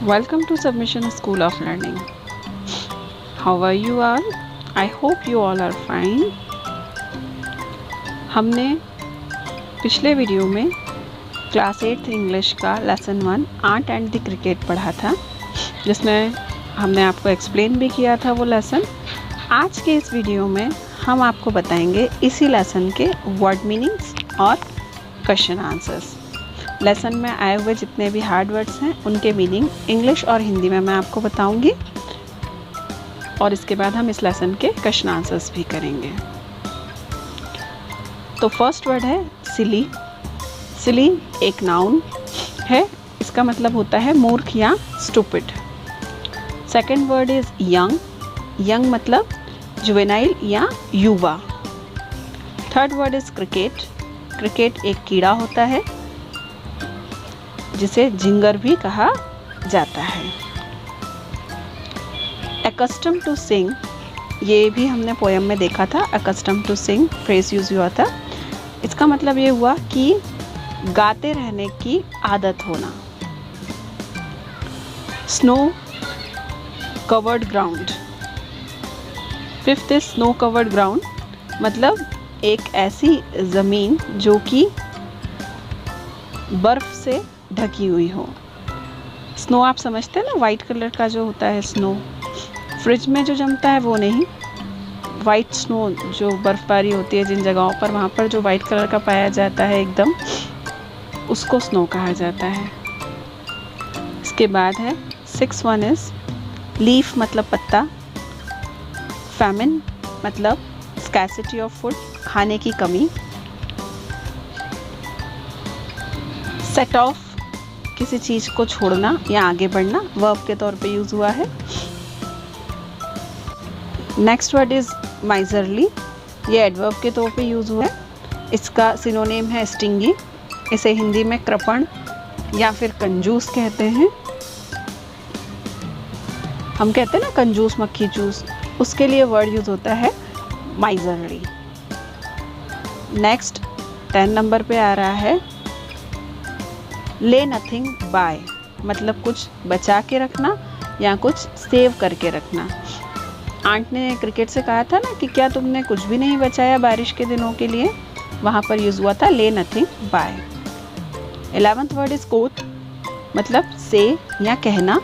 Welcome to Submission School of Learning. How are you all? I hope you all are fine. हमने पिछले video में class 8th English का lesson 1 art and the cricket पढ़ा था, जिसमें हमने आपको एक्सप्लेन भी किया था वो लेसन। आज के इस वीडियो में हम आपको बताएंगे इसी लेसन के वर्ड मीनिंग्स और क्वेश्चन आंसर्स। लेसन में आए हुए जितने भी हार्ड वर्ड्स हैं उनके मीनिंग इंग्लिश और हिंदी में मैं आपको बताऊंगी, और इसके बाद हम इस लेसन के क्वेश्चन आंसर्स भी करेंगे। तो फर्स्ट वर्ड है सिली। सिली एक नाउन है, इसका मतलब होता है मूर्ख या stupid. Second word is young. Young मतलब जुवेनाइल या युवा। Third word is cricket. Cricket एक कीड़ा होता है जिसे जिंगर भी कहा जाता है। अकस्टम टू सिंग, ये भी हमने पोएम में देखा था। Accustomed to sing phrase use हुआ था। इसका मतलब ये हुआ कि गाते रहने की आदत होना। Snow covered ground. Fifth is snow covered ground, मतलब एक ऐसी ज़मीन जो कि बर्फ़ से ढकी हुई हो। स्नो आप समझते हैं ना, वाइट कलर का जो होता है स्नो, फ्रिज में जो जमता है वो नहीं। वाइट स्नो जो बर्फ़बारी होती है जिन जगहों पर, वहाँ पर जो वाइट कलर का पाया जाता है एकदम, उसको स्नो कहा जाता है। इसके बाद है 6 वन इज लीफ, मतलब पत्ता। फैमिन मतलब स्कैसिटी ऑफ फूड, खाने की कमी। सेट ऑफ किसी चीज़ को छोड़ना या आगे बढ़ना, वर्ब के तौर पे यूज़ हुआ है। Next word is miserly. ये एडवर्ब के तौर पे यूज़ हुआ है। इसका सिनोनिम है स्टिंगी। इसे हिंदी में कृपण या फिर कंजूस कहते हैं। हम कहते हैं ना कंजूस मक्खी चूस, उसके लिए वर्ड यूज़ होता है माइजरली। नेक्स्ट 10 नंबर पे आ रहा है ले नथिंग बाय, मतलब कुछ बचा के रखना या कुछ सेव करके रखना। आंट ने क्रिकेट से कहा था ना कि क्या तुमने कुछ भी नहीं बचाया बारिश के दिनों के लिए, वहाँ पर यूज़ हुआ था lay nothing by. 11th word is quote, मतलब से या कहना।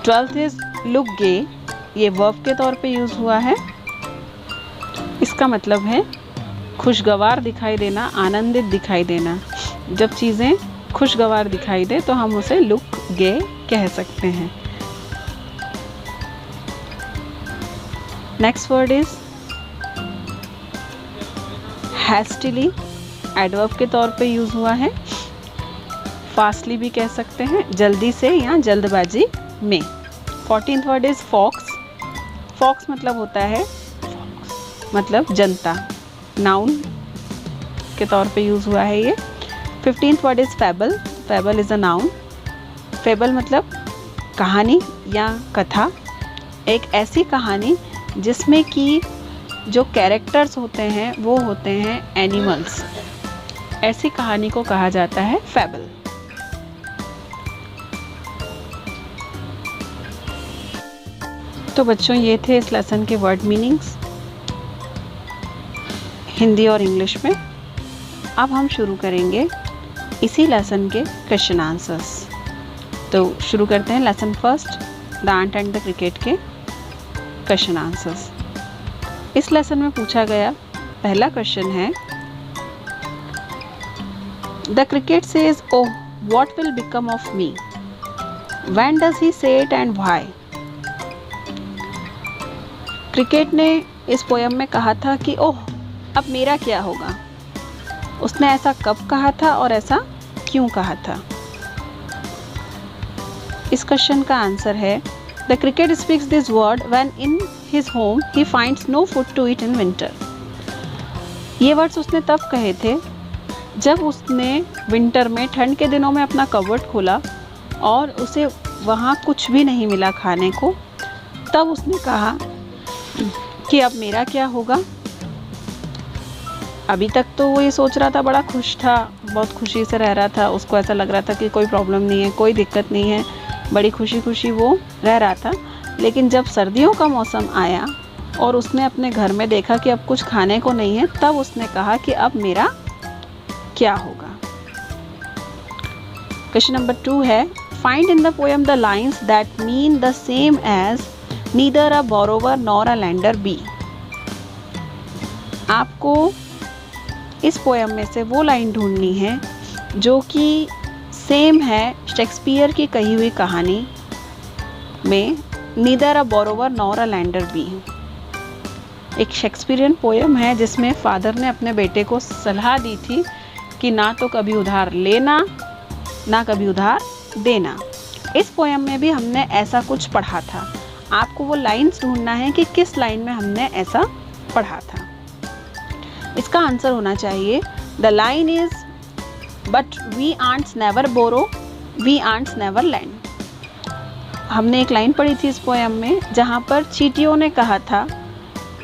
12th इज लुक गे, ये वर्ब के तौर पे यूज़ हुआ है। इसका मतलब है खुशगवार दिखाई देना, आनंदित दिखाई देना। जब चीज़ें खुशगवार दिखाई दे तो हम उसे लुक गे कह सकते हैं। नेक्स्ट वर्ड इज हैस्टिली, एडवर्ब के तौर पे यूज़ हुआ है। फास्टली भी कह सकते हैं, जल्दी से या जल्दबाजी में। 14th word is fox. Fox मतलब होता है मतलब जनता, नाउन के तौर पे यूज़ हुआ है ये। 15th word is fable. Fable is a noun. Fable मतलब कहानी या कथा, एक ऐसी कहानी जिसमें कि जो कैरेक्टर्स होते हैं वो होते हैं एनिमल्स, ऐसी कहानी को कहा जाता है फैबल। तो बच्चों, ये थे इस लेसन के वर्ड मीनिंग्स हिंदी और इंग्लिश में। अब हम शुरू करेंगे इसी लेसन के क्वेश्चन आंसर्स। तो शुरू करते हैं lesson first, the ant and the cricket के क्वेश्चन आंसर्स। इस लेसन में पूछा गया पहला क्वेश्चन है, the cricket says oh what will become of me, when does he say it and why. Cricket ने इस पोयम में कहा था कि ओह अब मेरा क्या होगा। उसने ऐसा कब कहा था और ऐसा क्यों कहा था। इस क्वेश्चन का आंसर है, the cricket speaks this word when in his home he finds no food to eat in winter. ये वर्ड्स उसने तब कहे थे जब उसने विंटर में, ठंड के दिनों में अपना कबर्ड खोला और उसे वहाँ कुछ भी नहीं मिला खाने को। तब उसने कहा कि अब मेरा क्या होगा। अभी तक तो वो ये सोच रहा था, बड़ा खुश था, बहुत खुशी से रह रहा था, उसको ऐसा लग रहा था कि कोई प्रॉब्लम नहीं है, कोई दिक्कत नहीं है, बड़ी खुशी खुशी वो रह रहा था। लेकिन जब सर्दियों का मौसम आया और उसने अपने घर में देखा कि अब कुछ खाने को नहीं है, तब उसने कहा कि अब मेरा क्या होगा। क्वेश्चन नंबर 2 है, find in the poem the lines that mean the same as neither a borrower nor a lender be. आपको इस पोएम में से वो लाइन ढूंढनी है जो कि सेम है शेक्सपियर की कही हुई कहानी में neither a borrower nor a lender be. एक शेक्सपियरियन पोएम है जिसमें फादर ने अपने बेटे को सलाह दी थी कि ना तो कभी उधार लेना, ना कभी उधार देना। इस पोएम में भी हमने ऐसा कुछ पढ़ा था। आपको वो लाइन्स ढूंढना है कि किस लाइन में हमने ऐसा पढ़ा था। इसका आंसर होना चाहिए the line is but we ants never borrow, we ants never lend. हमने एक लाइन पढ़ी थी इस पोएम में जहाँ पर चींटियों ने कहा था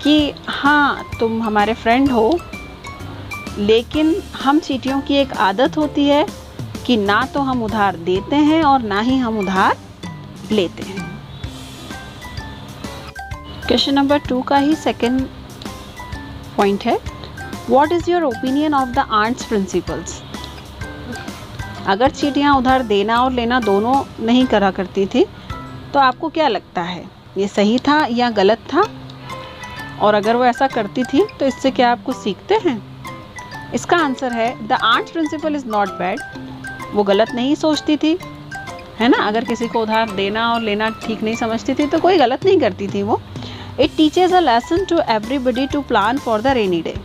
कि हाँ तुम हमारे फ्रेंड हो, लेकिन हम चींटियों की एक आदत होती है कि ना तो हम उधार देते हैं और ना ही हम उधार लेते हैं। क्वेश्चन नंबर 2 का ही सेकंड पॉइंट है, what is your opinion of the ants principles. अगर चींटियाँ उधार देना और लेना दोनों नहीं करा करती थी तो आपको क्या लगता है, ये सही था या गलत था? और अगर वो ऐसा करती थी तो इससे क्या आप कुछ सीखते हैं? इसका आंसर है the ants principle is not bad. वो गलत नहीं सोचती थी, है ना। अगर किसी को उधार देना और लेना ठीक नहीं समझती थी तो कोई गलत नहीं करती थी वो। It teaches a lesson to everybody to plan for the rainy day.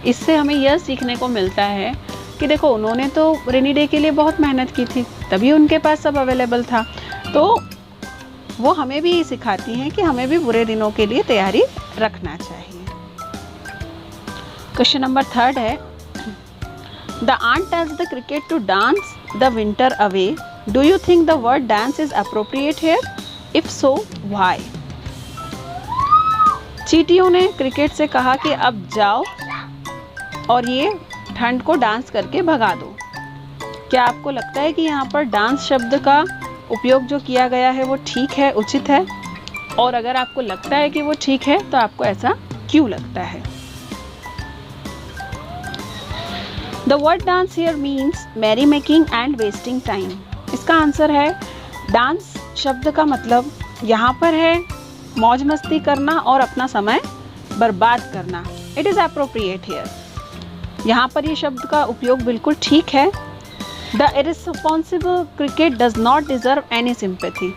इससे हमें यह सीखने को मिलता है कि देखो उन्होंने तो रेनी डे के लिए बहुत मेहनत की थी, तभी उनके पास सब अवेलेबल था। तो वो हमें भी सिखाती हैं कि हमें भी बुरे दिनों के लिए तैयारी रखना चाहिए। क्वेश्चन नंबर 3 है, the ant tells the cricket to dance the winter away. Do you think the word dance is appropriate here? If so why? चींटियों ने क्रिकेट से कहा कि अब जाओ और ये ठंड को डांस करके भगा दो। क्या आपको लगता है कि यहाँ पर डांस शब्द का उपयोग जो किया गया है वो ठीक है, उचित है? और अगर आपको लगता है कि वो ठीक है तो आपको ऐसा क्यों लगता है? The word dance here means merry making and wasting time. इसका आंसर है डांस शब्द का मतलब यहाँ पर है मौज मस्ती करना और अपना समय बर्बाद करना। It is appropriate here. यहाँ पर ये शब्द का उपयोग बिल्कुल ठीक है। The irresponsible cricket does not deserve any sympathy।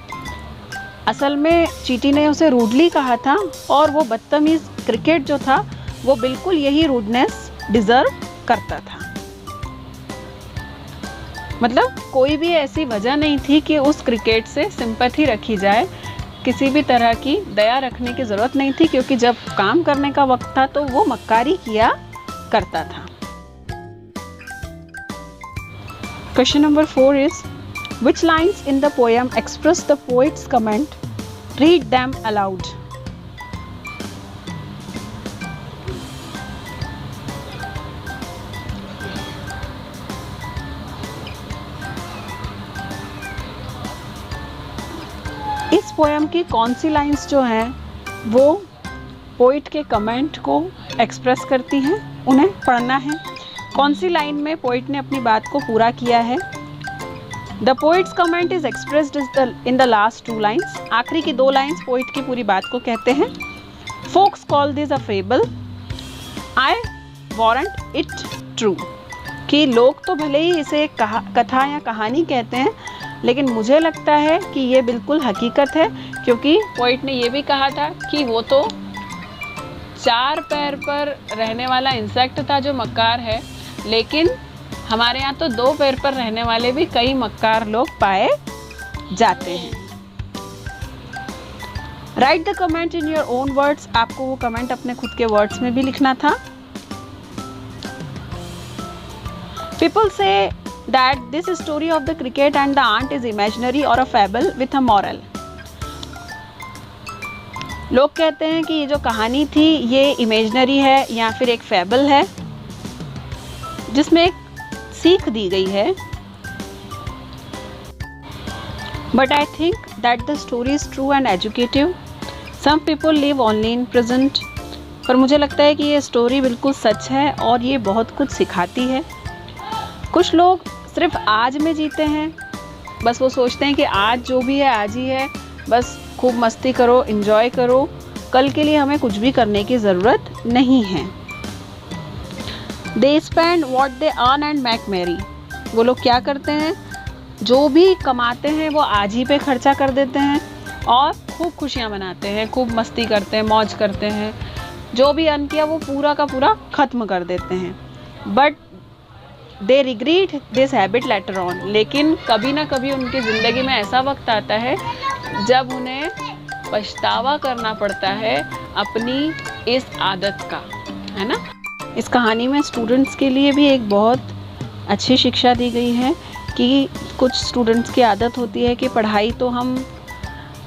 असल में चींटी ने उसे रूडली कहा था और वो बदतमीज क्रिकेट जो था वो बिल्कुल यही रूडनेस डिजर्व करता था। मतलब कोई भी ऐसी वजह नहीं थी कि उस क्रिकेट से सिंपैथी रखी जाए, किसी भी तरह की दया रखने की ज़रूरत नहीं थी, क्योंकि जब काम करने का वक्त था तो वो मक्कारी किया करता था। Question number 4 is, which lines in the poem express the poet's comment? Read them aloud. इस पोएम की कौन सी लाइंस जो हैं वो पोइट के कमेंट को एक्सप्रेस करती हैं, उन्हें पढ़ना है। कौन सी लाइन में पोइट ने अपनी बात को पूरा किया है? The poets comment is expressed in the last 2 lines. आखिरी की 2 लाइन्स पोइट की पूरी बात को कहते हैं। Folks call this a fable, I warrant it true. कि लोग तो भले ही इसे एक कथा या कहानी कहते हैं, लेकिन मुझे लगता है कि ये बिल्कुल हकीकत है, क्योंकि पोइट ने ये भी कहा था कि वो तो 4 पैर पर रहने वाला इंसेक्ट था जो मक्कार है, लेकिन हमारे यहाँ तो 2 पैर पर रहने वाले भी कई मक्कार लोग पाए जाते हैं। Right the comment in your own words. आपको वो कमेंट अपने खुद के वर्ड्स में भी लिखना था। People say that this story of the cricket and the ant is imaginary or a fable with a moral. लोग कहते हैं कि ये जो कहानी थी ये इमेजिनरी है या फिर एक फैबल है जिसमें एक सीख दी गई है, but I think that the story is true and educative. Some people live only in present. पर मुझे लगता है कि ये स्टोरी बिल्कुल सच है और ये बहुत कुछ सिखाती है. कुछ लोग सिर्फ आज में जीते हैं, बस वो सोचते हैं कि आज जो भी है आज ही है, बस खूब मस्ती करो, एंजॉय करो, कल के लिए हमें कुछ भी करने की ज़रूरत नहीं है. They spend what they earn and make merry. वो लोग क्या करते हैं, जो भी कमाते हैं वो आज ही पे खर्चा कर देते हैं और खूब खुशियाँ मनाते हैं, खूब मस्ती करते हैं, मौज करते हैं. जो भी अर्न किया वो पूरा का पूरा ख़त्म कर देते हैं. But they regret this habit later on. लेकिन कभी ना कभी उनकी ज़िंदगी में ऐसा वक्त आता है जब उन्हें पछतावा करना पड़ता है अपनी इस आदत का, है ना. इस कहानी में स्टूडेंट्स के लिए भी एक बहुत अच्छी शिक्षा दी गई है कि कुछ स्टूडेंट्स की आदत होती है कि पढ़ाई तो हम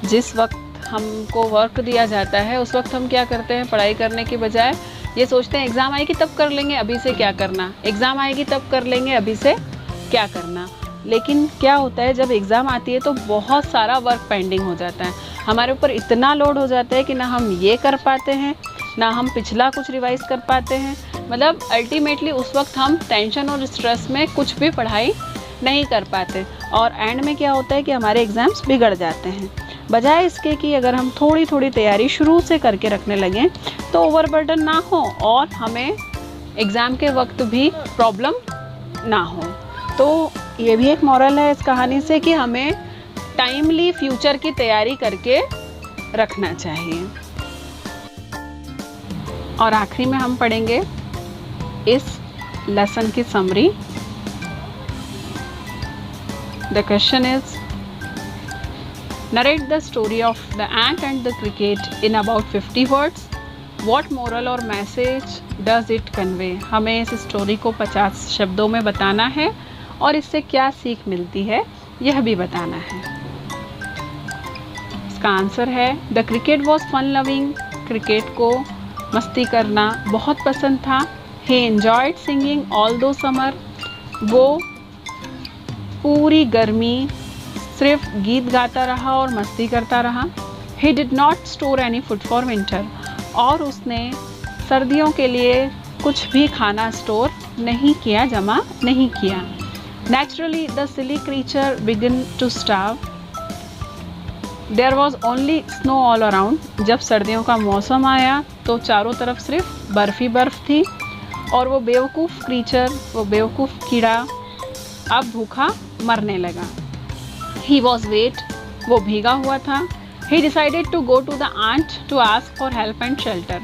जिस वक्त हमको वर्क दिया जाता है उस वक्त हम क्या करते हैं, पढ़ाई करने के बजाय ये सोचते हैं एग्ज़ाम आएगी तब कर लेंगे, अभी से क्या करना, एग्ज़ाम आएगी तब कर लेंगे, अभी से क्या करना. लेकिन क्या होता है जब एग्ज़ाम आती है तो बहुत सारा वर्क पेंडिंग हो जाता है, हमारे ऊपर इतना लोड हो जाता है कि ना हम ये कर पाते हैं ना हम पिछला कुछ रिवाइज़ कर पाते हैं. मतलब अल्टीमेटली उस वक्त हम टेंशन और स्ट्रेस में कुछ भी पढ़ाई नहीं कर पाते और एंड में क्या होता है कि हमारे एग्ज़ाम्स बिगड़ जाते हैं. बजाय इसके कि अगर हम थोड़ी थोड़ी तैयारी शुरू से करके रखने लगें तो ओवरबर्डन ना हो और हमें एग्ज़ाम के वक्त भी प्रॉब्लम ना हो. तो ये भी एक मॉरल है इस कहानी से कि हमें टाइमली फ्यूचर की तैयारी करके रखना चाहिए. और आखिरी में हम पढ़ेंगे इस लेसन की summary. The question is narrate the story of the ant and the cricket in about 50 words. What moral or message does it convey? हमें इस स्टोरी को 50 शब्दों में बताना है और इससे क्या सीख मिलती है यह भी बताना है. इसका आंसर है the cricket was fun loving. Cricket को मस्ती करना बहुत पसंद था. He enjoyed singing all the summer. वो पूरी गर्मी सिर्फ गीत गाता रहा और मस्ती करता रहा. He did not store any food for winter. और उसने सर्दियों के लिए कुछ भी खाना स्टोर नहीं किया, जमा नहीं किया. Naturally the silly creature began to starve. There was only snow all around. जब सर्दियों का मौसम आया तो चारों तरफ सिर्फ बर्फ़ ही बर्फ़ थी और वो बेवकूफ़ क्रीचर, वो बेवकूफ़ कीड़ा अब भूखा मरने लगा. He was wet. वो भीगा हुआ था. He decided to go to the ant to ask for help and shelter.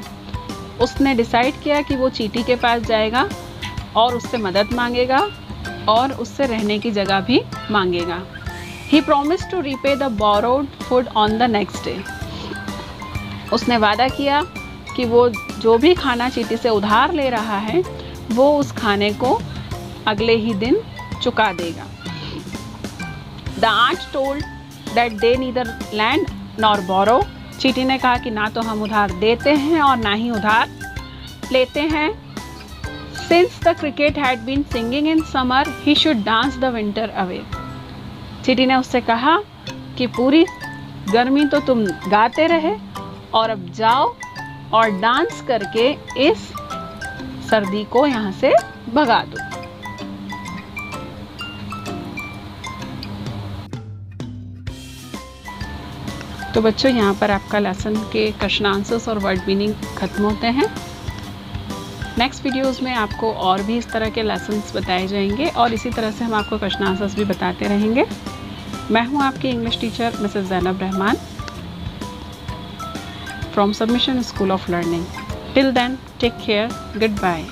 उसने डिसाइड किया कि वो चींटी के पास जाएगा और उससे मदद मांगेगा और उससे रहने की जगह भी मांगेगा. He promised to repay the borrowed food on the next day. उसने वादा किया कि वो जो भी खाना चींटी से उधार ले रहा है वो उस खाने को अगले ही दिन चुका देगा. The ant told that they neither lend nor borrow. चींटी ने कहा कि ना तो हम उधार देते हैं और ना ही उधार लेते हैं. Since the cricket had been singing in summer, he should dance the winter away. चींटी ने उससे कहा कि पूरी गर्मी तो तुम गाते रहे और अब जाओ और डांस करके इस सर्दी को यहाँ से भगा दो. तो बच्चों यहाँ पर आपका लेसन के क्वेश्चन आंसर्स और वर्ड मीनिंग ख़त्म होते हैं. नेक्स्ट वीडियोस में आपको और भी इस तरह के लेसन्स बताए जाएंगे और इसी तरह से हम आपको क्वेश्चन आंसर्स भी बताते रहेंगे. मैं हूँ आपकी English teacher Mrs Zainab Rahman from submission school of learning. Till then take care. Good bye.